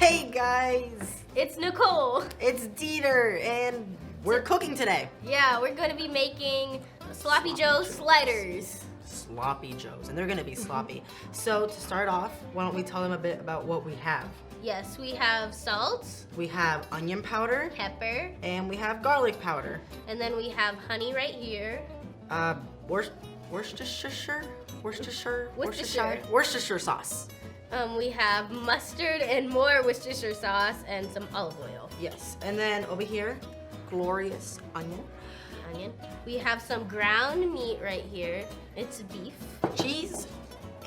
Hey guys! It's Nicole. It's Deiter, and we're cooking today. Yeah, we're gonna be making Sloppy Joe sliders. Sloppy Joes, and they're gonna be sloppy. So to start off, why don't we tell them a bit about what we have? Yes, we have salt, We have onion powder, pepper, and we have garlic powder. and then we have honey right here. Worcestershire sauce. We have mustard and more Worcestershire sauce and some olive oil. Yes, and then over here, glorious onion, We have some ground meat right here. It's beef. cheese,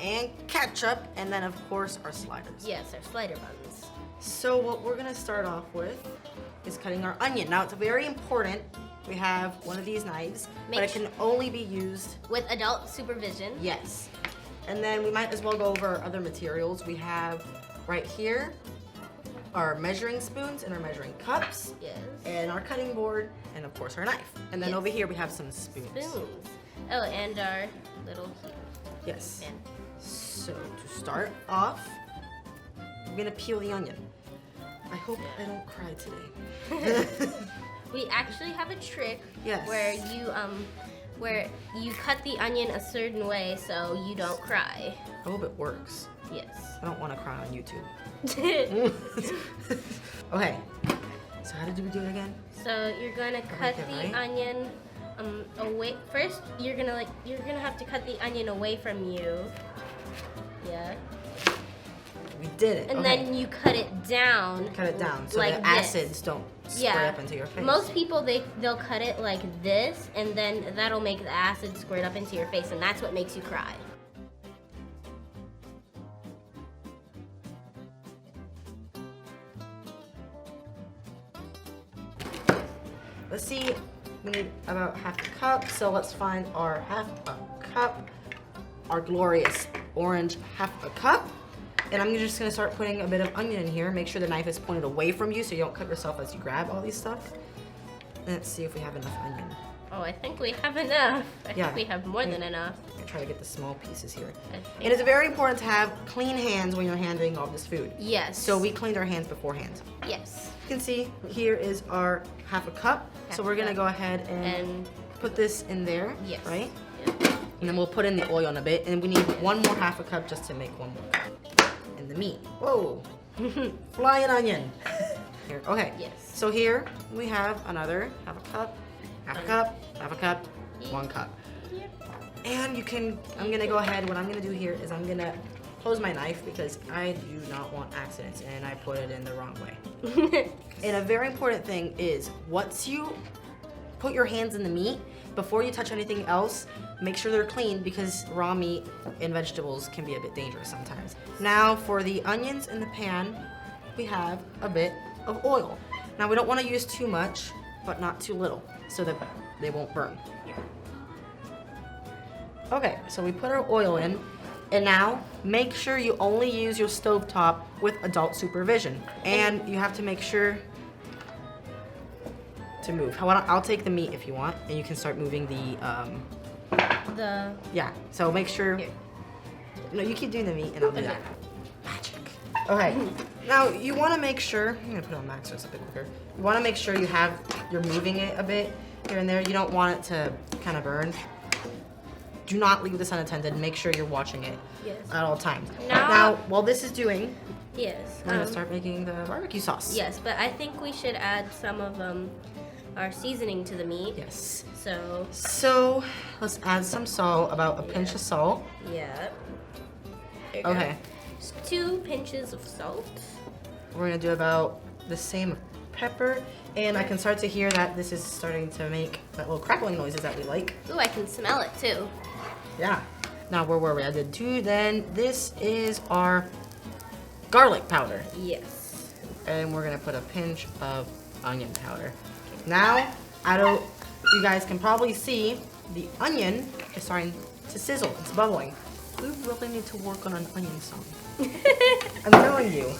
and ketchup, and then of course our sliders. Yes, our slider buns. So what we're gonna start off with is cutting our onion. Now it's very important. We have one of these knives, but it can only be used, With adult supervision. yes. And then we might as well go over our other materials. We have right here our measuring spoons and our measuring cups, Yes. and our cutting board, and of course our knife. And then Yes. over here we have some spoons. Spoons. Oh, and our little heater. Yes. Pan. So to start off, I'm gonna peel the onion. I hope I don't cry today. We actually have a trick Yes. where you cut the onion a certain way so you don't cry. I hope it works. Yes. I don't want to cry on YouTube. Okay. So how did we do it again? So you're gonna cut that the right? onion away. First, you're gonna have to cut the onion away from you. Yeah. We did it. And okay. then you cut it down. Cut it down so like the this. acids don't spray Yeah. up into your face. Most people they'll cut it like this, and then that'll make the acid squirt up into your face, and that's what makes you cry. Let's see. We need about half a cup. So let's find our half a cup. Our glorious orange half a cup. And I'm just gonna start putting a bit of onion in here. Make sure the knife is pointed away from you so you don't cut yourself as you grab all these stuff. Let's see if we have enough onion. Oh, I think we have enough. I Yeah. think we have more than enough. I try to get the small pieces here. I think- It is very important to have clean hands when you're handling all this food. Yes. So we cleaned our hands beforehand. Yes. You can see here is our half a cup. Half So we're a gonna cup. go ahead and And put this in there, yes. right? Yeah. And then we'll put in the oil in a bit, and we need one more half a cup just to make one more cup. And the meat. Whoa! Flying onion. Here, okay. Yes. So here we have another half a cup, half a cup, half a cup, 1 cup. Yeah. And you can, I'm gonna go ahead, what I'm gonna do here is I'm gonna close my knife because I do not want accidents and I put it in the wrong way. And a very important thing is once you put your hands in the meat, before you touch anything else, make sure they're clean because raw meat and vegetables can be a bit dangerous sometimes. Now for the onions in the pan, we have a bit of oil. Now we don't want to use too much, but not too little, so that they won't burn. Okay, so we put our oil in, and now make sure you only use your stovetop with adult supervision. And you have to make sure to move. I'll take the meat if you want, and you can start moving yeah, so make sure, Here. no, you keep doing the meat and I'll do Okay. that. Magic. Okay, now you wanna make sure, I'm gonna put it on max so it's a bit quicker. You wanna make sure you're moving it a bit here and there. You don't want it to kind of burn. Do not leave this unattended. Make sure you're watching it Yes. at all times. Now- while this is doing, Yes. we're gonna start making the barbecue sauce. Yes, but I think we should add some of our seasoning to the meat. Yes. So, Let's add some salt, about a pinch of salt. yeah. There you go. Okay. Just 2 pinches of salt. We're gonna do about the same pepper, and I can start to hear that this is starting to make that little crackling noises that we like. Ooh, I can smell it too. Yeah. Now where were we? I did 2. Then this is our garlic powder, Yes. and we're gonna put a pinch of onion powder. Now, you guys can probably see the onion is starting to sizzle. It's bubbling. We really need to work on an onion song. I'm telling you.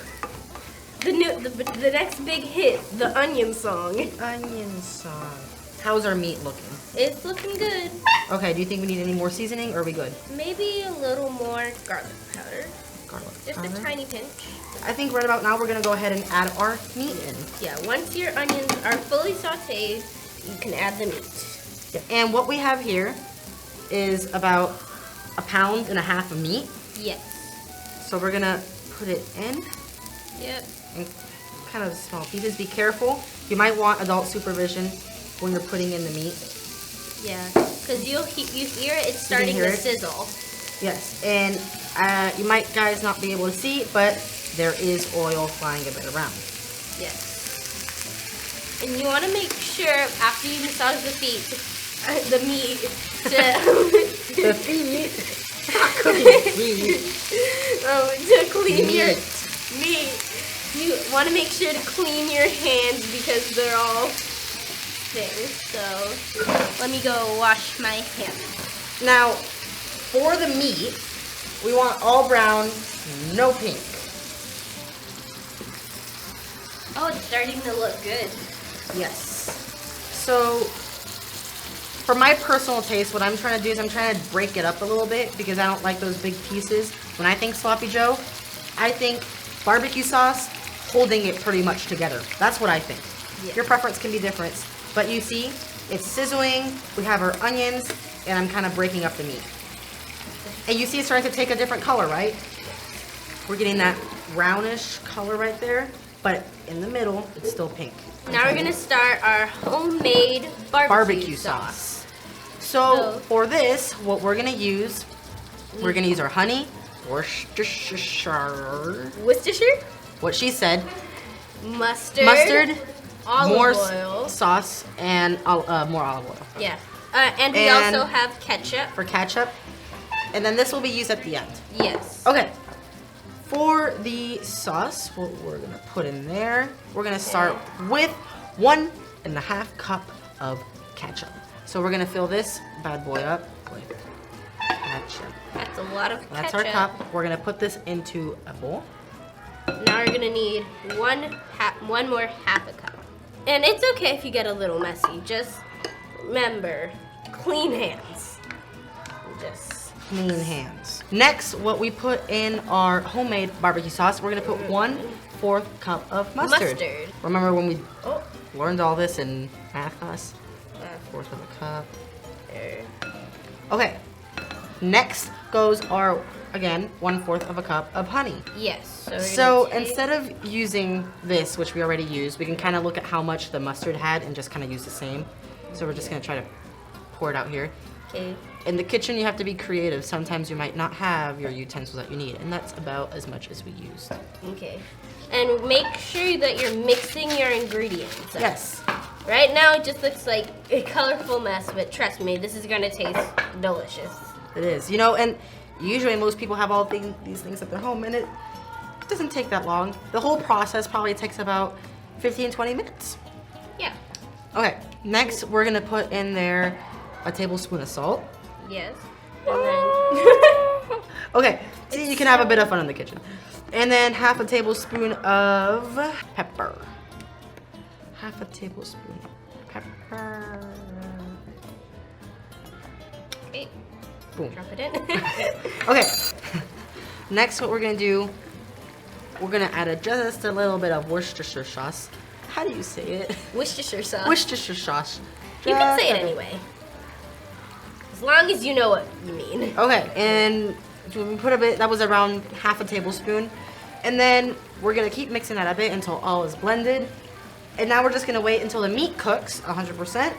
The next big hit, the onion song. Onion song. How's our meat looking? It's looking good. Okay, do you think we need any more seasoning or are we good? Maybe a little more garlic powder. garlic Just a powder. tiny pinch. I think right about now we're gonna go ahead and add our meat in. Yeah, once your onions are fully sauteed, you can add the meat. Yeah, and what we have here is about 1.5 pounds of meat. Yes. So we're gonna put it in Yep. in kind of small pieces. Be careful. You might want adult supervision when you're putting in the meat. Yeah, because you hear it, it's starting hear to it? sizzle. Yes, and you might guys not be able to see, but there is oil flying a bit around. Yes. And you want to make sure after you massage the meat, to The feet. to clean your Meat. meat. You want to make sure to clean your hands because they're all things. So let me go wash my hands. Now, for the meat, we want all brown, no pink. Oh, it's starting to look good. Yes. So, for my personal taste, what I'm trying to do is I'm trying to break it up a little bit because I don't like those big pieces. When I think Sloppy Joe, I think barbecue sauce holding it pretty much together. That's what I think. Yeah. Your preference can be different. But you see, it's sizzling, we have our onions, and I'm kind of breaking up the meat. And you see it's starting to take a different color, right? We're getting that brownish color right there, but in the middle, it's still pink. Now we're gonna start our homemade barbecue sauce. So for this, what we're gonna use, we're gonna use our honey, Worcestershire, Worcestershire, what she said, mustard, olive more oil. sauce, and more olive oil Yeah, and we And- also have ketchup. for ketchup. And then this will be used at the end. Yes. Okay. For the sauce, what we're gonna put in there, we're gonna start with 1.5 cup of ketchup. So we're gonna fill this bad boy up with ketchup. That's a lot of That's ketchup. our cup. We're gonna put this into a bowl. Now we're gonna need one more half a cup. And it's okay if you get a little messy. Just remember, clean hands. Just Clean hands. Next, what we put in our homemade barbecue sauce, we're gonna put 1/4 cup of mustard. Mustard. Remember when we oh, learned all this in math class? 1/4 of a cup. there. Okay. Next goes our, again, 1/4 of a cup of honey. Yes. So, So instead of using this, which we already used, we can kind of look at how much the mustard had and just kind of use the same. So we're just gonna try to pour it out here. okay. In the kitchen, you have to be creative. Sometimes you might not have your utensils that you need, and that's about as much as we used. Okay. And make sure that you're mixing your ingredients. Yes. Right now it just looks like a colorful mess, but trust me, this is gonna taste delicious. It is. You know, and usually most people have all these things at their home, and it doesn't take that long. The whole process probably takes about 15-20 minutes. Yeah. Okay, next we're gonna put in there a tablespoon of salt. Yes. And then Okay, see, you can have a bit of fun in the kitchen. And then 1/2 tablespoon of pepper. 1/2 tablespoon of pepper. okay, Boom. drop it in. Okay, next what we're gonna do, we're gonna add just a little bit of Worcestershire sauce. How do you say it? Worcestershire sauce. Worcestershire sauce. You can say it Just a bit. anyway. As long as you know what you mean. Okay, and we put a bit, that was around 1/2 tablespoon. And then we're gonna keep mixing that a bit until all is blended. And now we're just gonna wait until the meat cooks 100%.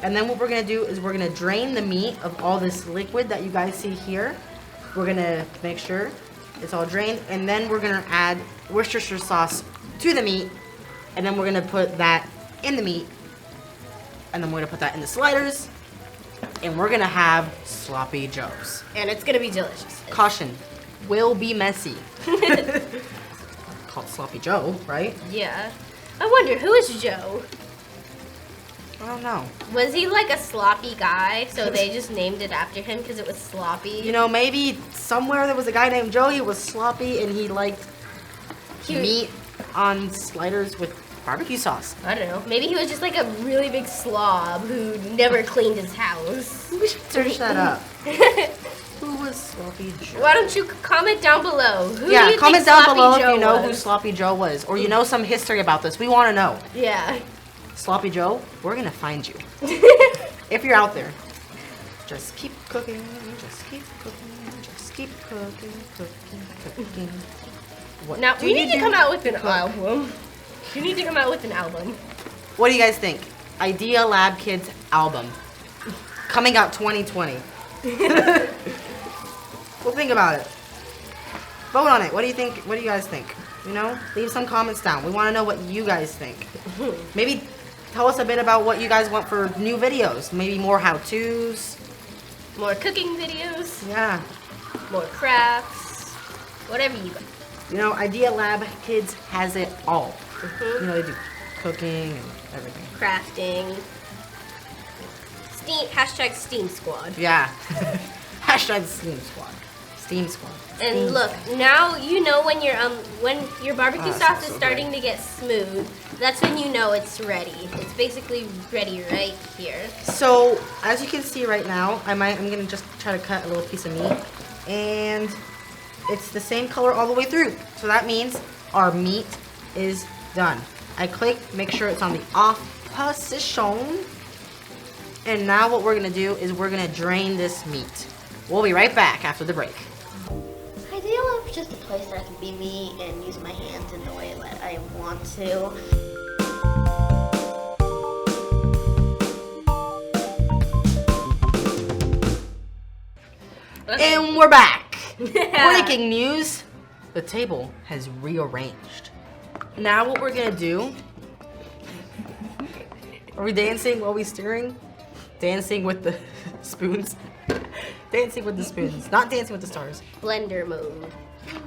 And then what we're gonna do is we're gonna drain the meat of all this liquid that you guys see here. We're gonna make sure it's all drained. And then we're gonna add Worcestershire sauce to the meat. And then we're gonna put that in the meat. And then we're gonna put that in the sliders. And we're gonna have Sloppy Joes. And it's gonna be delicious. Caution, will be messy. Called Sloppy Joe, right? Yeah. I wonder, who is Joe? I don't know. Was he like a sloppy guy, so they just named it after him because it was sloppy? You know, maybe somewhere there was a guy named Joe, he was sloppy and he liked meat on sliders with barbecue sauce. I don't know. Maybe he was just like a really big slob who never cleaned his house. We should search that up. Who was was Sloppy Joe? Why don't you comment down below? Who do Yeah, you comment think down Sloppy below Joe if you know who was? Sloppy Joe was, or you know some history about this. We want to know. Yeah. Sloppy Joe, we're gonna find you. If you're out there, just keep cooking, just keep cooking, just keep cooking, cooking. What Now do we you need to do come out with an cook? album. We need to come out with an album. What do you guys think? Idea Lab Kids album coming out 2020. Well, think about it. Vote on it. What do you think? What do you guys think? You know, leave some comments down. We want to know what you guys think. Maybe tell us a bit about what you guys want for new videos. Maybe more how-tos. More cooking videos. Yeah. More crafts. Whatever you want. You know, Idea Lab Kids has it all. Mm-hmm. You know, they do cooking and everything. Crafting. Hashtag Steam Squad. Yeah. Hashtag Steam Squad. Steam Squad. And Steam look, Squad. now you know when your barbecue that sauce smells is so starting good. to get smooth. That's when you know it's ready. It's basically ready right here. So, as you can see right now, I'm gonna just try to cut a little piece of meat, and it's the same color all the way through. So that means our meat is done. I click, make sure it's on the off position. And now what we're gonna do is we're gonna drain this meat. We'll be right back after the break. Idea Lab is just a place where I can be me and use my hands in the way that I want to. And we're back. Breaking news. The table has rearranged. Now what we're gonna do, are we dancing while we stirring? Dancing with the spoons. Dancing with the spoons, not dancing with the stars. Blender mode.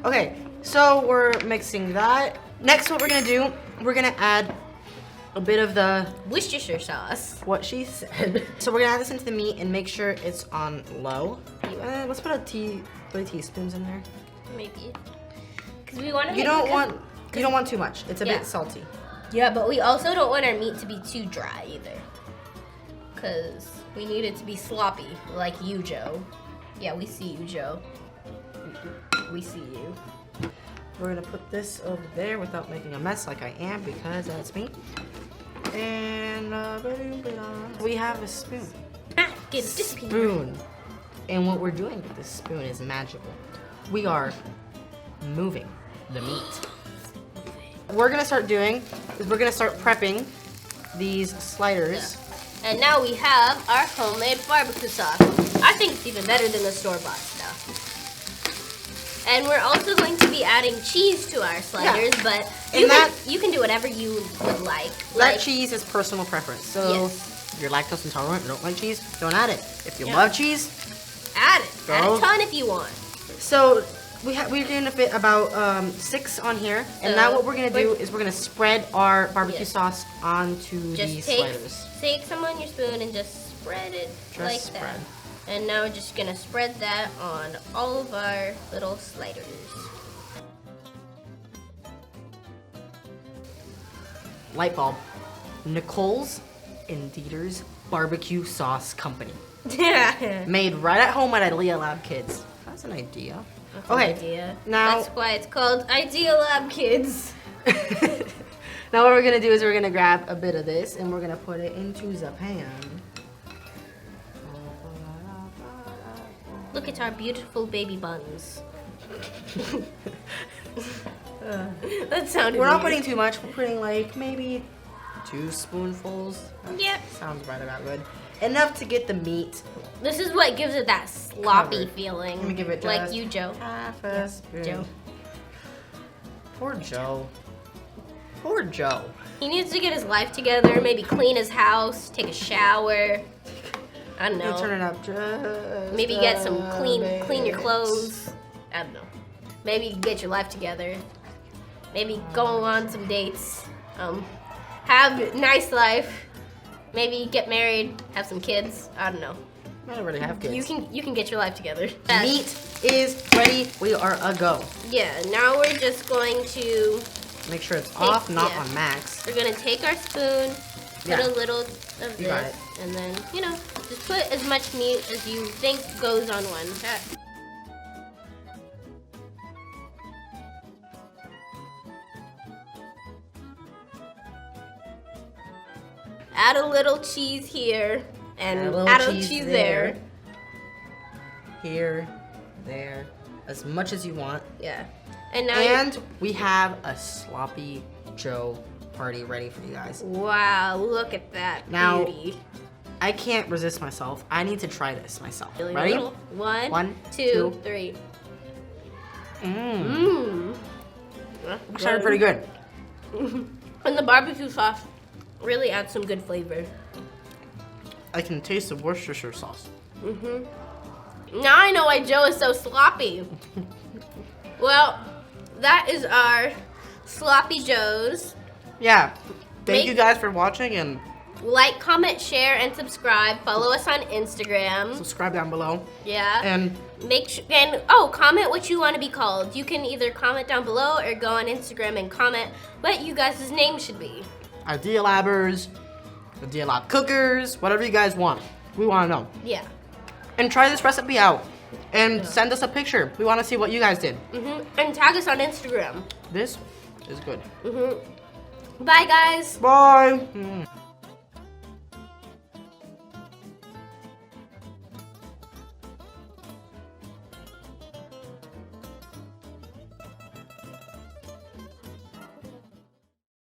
Okay, so we're mixing that. Next what we're gonna do, we're gonna add a bit of the, Worcestershire sauce. what she said. So we're gonna add this into the meat and make sure it's on low. Let's put three teaspoons in there. Maybe. Because we want to. You don't want too much. It's a Yeah. bit salty. Yeah, but we also don't want our meat to be too dry either. Because we need it to be sloppy, like you, Joe. Yeah, we see you, Joe. We see you. We're gonna put this over there without making a mess like I am because that's me. And we have a spoon. Get this spoon. Spoon. And what we're doing with this spoon is magical. We are moving the meat. What we're gonna start doing is we're gonna start prepping these sliders. And now we have our homemade barbecue sauce. I think it's even better than the store-bought stuff. And we're also going to be adding cheese to our sliders, but you can do whatever you would like. That cheese is personal preference. So Yes. if you're lactose intolerant and don't like cheese, don't add it. If you Yeah. love cheese, Add it. Add Go. a ton if you want. so we're gonna fit about 6 on here. And now what we're gonna do is we're gonna spread our barbecue Yes. sauce onto Just these take sliders. some on your spoon and just spread it Just like spread. that. And now we're just gonna spread that on all of our little sliders. Light bulb. Nicole's and Deiter's Barbecue Sauce Company. Yeah. Made right at home at Idea Lab Kids. That's an idea. That's Okay, an idea. now- That's why it's called Idea Lab Kids. Now what we're gonna do is we're gonna grab a bit of this and we're gonna put it into the pan. Look at our beautiful baby buns. That sounded We're not weird. putting too much. We're putting like maybe 2 spoonfuls. That Yep. sounds right about good. Enough to get the meat. This is what gives it that sloppy Covered. feeling. Let me give it like just you, Joe. half Yeah, a spoon. Joe. Poor Joe. Poor Joe. He needs to get his life together, maybe clean his house, take a shower. I don't You turn know. it up just Maybe get some a clean your bit. clothes. I don't know. Maybe get your life together. Maybe go on some dates. Have a nice life. Maybe get married, have some kids. I don't know. I already have kids. You can get your life together. Meat is ready. We are a go. Yeah, now we're just going to Make sure it's off, not yeah. on max. we're gonna take our spoon, put Yeah. a little of You got this, and then just put as much meat as you think goes on one. Add a little cheese here and Add a little add a cheese cheese there. Here, there, as much as you want. Yeah. And now And we have a sloppy Joe party ready for you guys. wow, look at that Now- beauty. I can't resist myself. I need to try this myself. Really Ready? little. One, One, two, two. three. Mmm. Mmm. Sounded pretty good. And the barbecue sauce really adds some good flavor. I can taste the Worcestershire sauce. Now I know why Joe is so sloppy. Well, that is our Sloppy Joes. Yeah. Thank Make- you guys for watching and Like, comment, share, and subscribe. Follow us on Instagram. subscribe down below. Yeah. And Comment what you want to be called. You can either comment down below or go on Instagram and comment what you guys' name should be. Idea Labbers, Idea Lab Cookers, whatever you guys want. We want to know. Yeah. And try this recipe out. And send us a picture. We want to see what you guys did. And tag us on Instagram. This is good. Bye, guys. Bye.